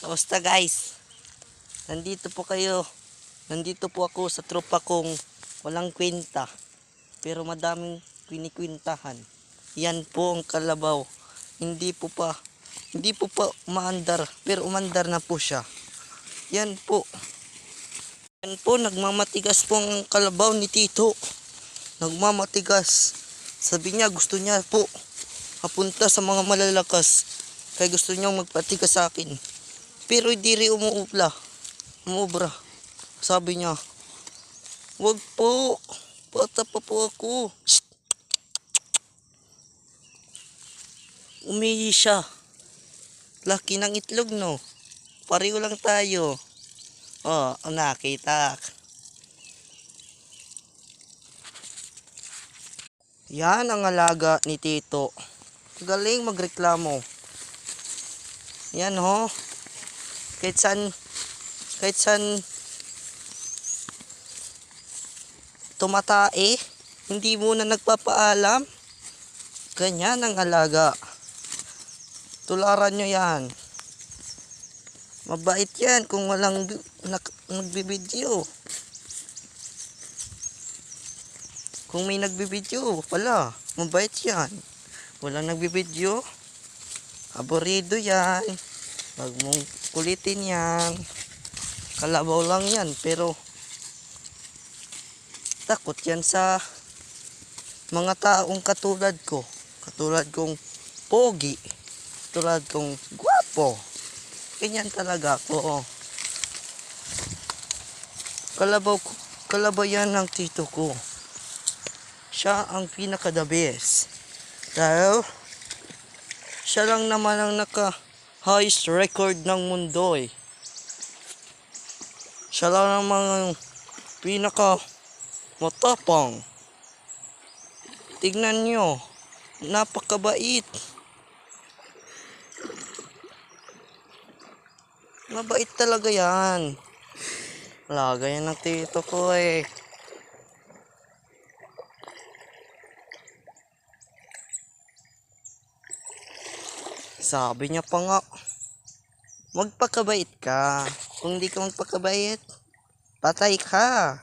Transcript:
Kamusta guys? Nandito po kayo. Nandito po ako sa tropa kong walang kwenta. Pero madaming kwinikwintahan. Yan po ang kalabaw. Hindi po pa umaandar. Pero umandar na po siya. Yan po. Yan po, nagmamatigas po ang kalabaw ni Tito. Nagmamatigas. Sabi niya, gusto niya po mapunta sa mga malalakas. Kaya gusto niya magpatigas sa akin. Pero hindi rin umuubra. Sabi niya, wag po, bata pa po ako. Shh. Umihi siya. Laki ng itlog, no? Pareho lang tayo. Oh, nakita. Yan ang alaga ni Tito. Galing magreklamo. Yan ho. Kahit saan tumatae, hindi muna nagpapaalam. Ganyan ang alaga. Tularan nyo yan. Mabait yan kung walang nagbibideo. Kung may nagbibideo, wala. Mabait yan. Walang nagbibideo. Aborido yan. Wag mong kulitin yan. Kalabaw lang yan. Pero takot yan sa mga taong katulad ko. Katulad kong pogi. Katulad kong gwapo. Ganyan talaga ako. Kalabaw yan ng tito ko. Siya ang pinaka-the best. Dahil siya lang naman ang highest record ng mundo eh. Siya lang naman ang pinaka matapang. Tignan nyo, napakabait. Mabait talaga yan. Alaga yan ng tito ko eh. Sabi niya pa nga, magpakabait ka. Kung hindi ka magpakabait, patay ka.